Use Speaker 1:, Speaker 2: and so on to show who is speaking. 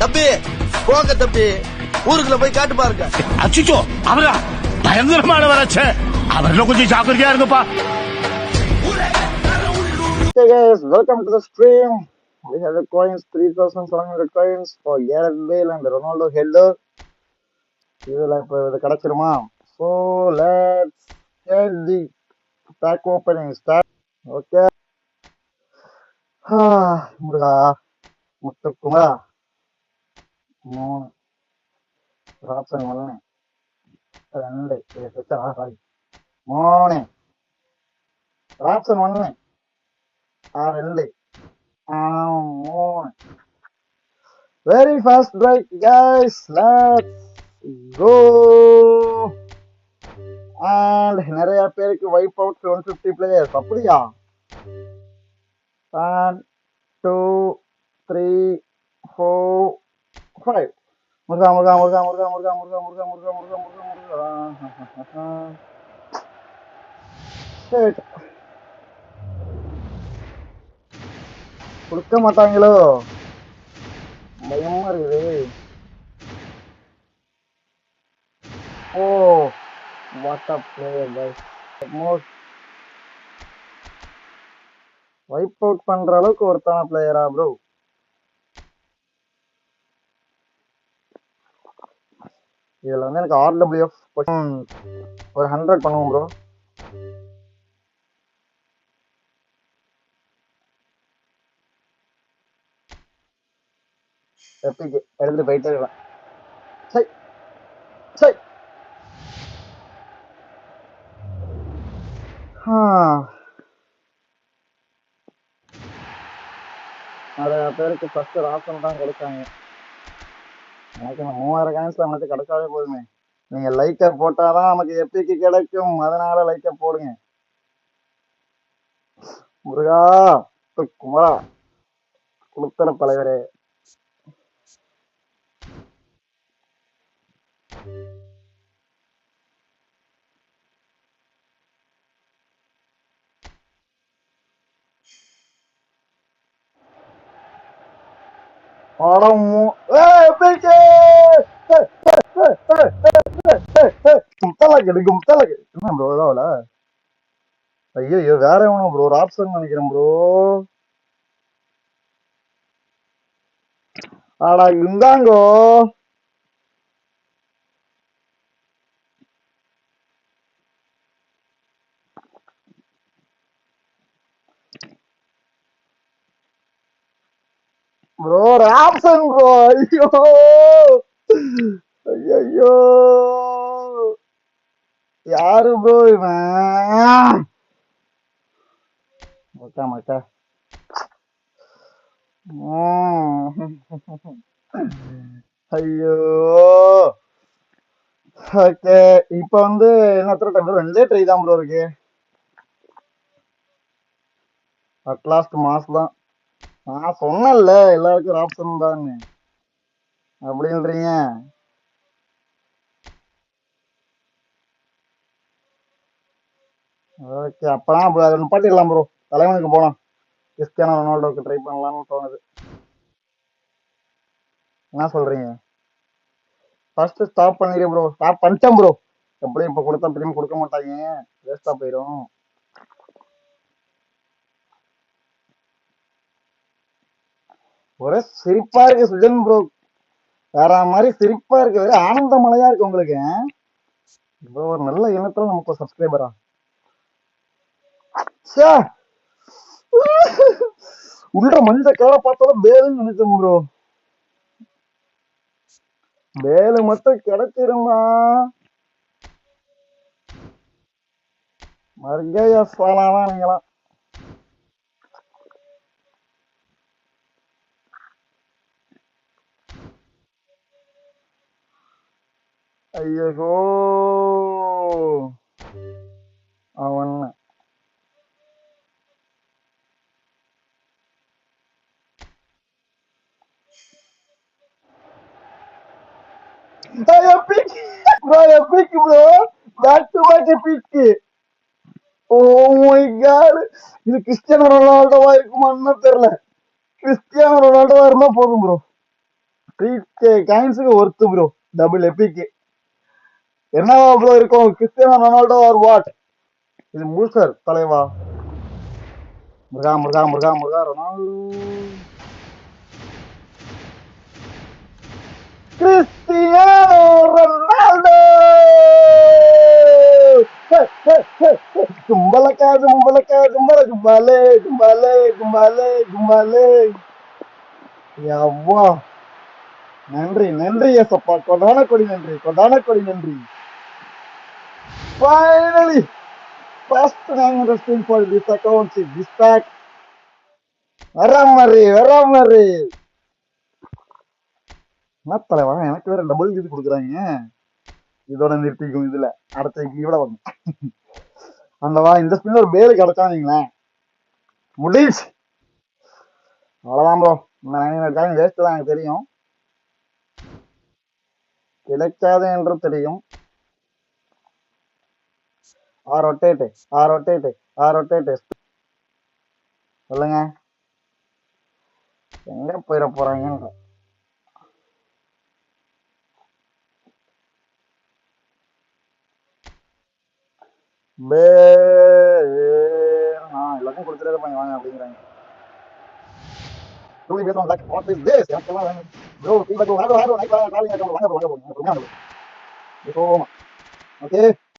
Speaker 1: தம்பி போங்க தம்பி, ஊருக்குள்ள போய் காட்டு பாருங்க.
Speaker 2: அச்சிச்சோ, அவரா பயங்கரமான வளர்ச்சி. அவர்ல கொஞ்சம் ஜாக்கிரதையா இருங்கப்பா.
Speaker 3: Hey guys, welcome to the stream. We have the coins, 3,700 coins for Gareth Bale and Ronaldo header. இதுல இப்ப இது கிடைச்சிருமா? So let's get the pack opening start. Okay. Muruga Muthukumara 3 option 1 2 sorry 3 option 1 2 3. Very fast break guys, let's go. And நிறைய பேருக்கு vibe out 150 players அப்படியா? 1 2 3 4 5. முருகா முருகா முருகா முருகா முருகா முருகா முருகா முருகா முருகா முருகா முருகா. கொடுக்க மாட்டாங்களோ, பயமா இருக்குது. Oh what a player guys, most vibe out பண்ற அளவுக்கு ஒருத்தான பிளேயரா ப்ரோ? இதுல வந்து எனக்கு RWF ஒரு 100 பண்ணுவோம் ப்ரோ. எப்பிக்கு எடுத்துட்டு போயிட்டே இருக்கலாம். சை சை. நிறைய பேருக்கு ஃபர்ஸ்ட் ராசன் தான் கிடைச்சாங்க. எனக்கு 3000 காயின்ஸ்ல நமக்கு கிடைச்சாலே போதுமே. நீங்க லைக்க போட்டாதான் நமக்கு எப்பிக்கு கிடைக்கும், அதனால லைக்க போடுங்க. முருகா குமரா குளுத்தர தலைவரே. ஐயோ வேற எவனும் ப்ரோ, ராப்சன் நினைக்கிறேன் ப்ரோ. ஆடா இருந்தாங்கோ. Bro Raphson bro. ஐயோ ஐயோ யாரு ப்ரோ இவன்? மக்கா மக்கா. ஐயோ ஓகே, இப்ப வந்து என்ன டைம் 2 ட்ரை தான் ப்ரோ இருக்கு. அட்லாஸ்ட் மாஸ் தான். நான் சொன்னேன்ல எல்லாருக்கும் ஆப்ஷன் தான் அப்படின்றீங்க. ஓகே அப்பதான் அதை நிப்பாட்டிடலாம் ப்ரோ. தலைவனுக்கு போலாம், கிறிஸ்டியானோ ரொனால்டோக்கு ட்ரை பண்ணலாம்னு தோணுது. என்ன சொல்றீங்க? ஃபர்ஸ்ட் ஸ்டாப் பண்ணிடுறேன் ப்ரோ. ஸ்டாப் பண்ணிட்டேன் ப்ரோ. எப்படியும் இப்ப கொடுத்தா திரும்பி கொடுக்க மாட்டாங்க, வேஸ்டா போயிடும். ஒரே சிரிப்பா இருக்கு சுஜன் ப்ரோ, வேற மாதிரி சிரிப்பா இருக்கு, வேற ஆனந்த மலையா இருக்கு உங்களுக்கு ப்ரோ. ஒரு நல்ல இனத்துல நமக்கு சப்ஸ்கிரைபரா உள்ள மஞ்ச கேர பார்த்தாலும் பேலுன்னு நினைச்சேன் ப்ரோ. வேலை மட்டும் கிடைச்சிருமா? மர்கையா சாலாதான் நீங்களாம். ஐயோ அவன் epic bro, epic bro, back to back epic. Oh my god, இது கிறிஸ்டியானோ ரொனால்டோவா இருக்குமான்னு தெரியல. கிறிஸ்டியானோ ரொனால்டோவா இருந்தா போதும் ப்ரோ. 3K காயின்ஸுக்கு ஒர்த்து ப்ரோ. Double epic. என்னவா ப்ரோ இருக்கும்? Cristiano Ronaldo or what? இது மூசர் தலைவா. Muruga Muruga Muruga Muruga Ronaldo. Cristiano Ronaldo. கும்பலக்கா கும்பலக்கா கும்பல கும்பாலே கும்பாலே கும்பாலே கும்பாலே. யவ்வா. நன்றி நன்றி ஏசப்பா. கொடான கொடி நன்றி, கொடான கொடி நன்றி. Finally, first 900 spin for this account is this pack. வராமரி வராமரி. என்ன தலைவா, எனக்கு வேற டபுள் இது கொடுக்குறாங்க. இதோட நிறுத்திக்கும். இதுல அடுத்த இவ்வளோ வரும். அந்தவா இந்த ஸ்பின் ஒரு பேரு கிடைச்சானீங்களேன், முடிச்சு. அவ்வளவுதான் ப்ரோ. இந்த 900 காயின் வேஸ்ட் தான் எனக்கு தெரியும், கிடைக்காது என்று தெரியும். Rotate rotate rotate. சொல்லுங்க எங்க போயிட போறாங்க. எல்லாத்தையும் கொடுத்துட்டு பண்ணி வாங்க அப்படிங்கிறாங்க. ஓகே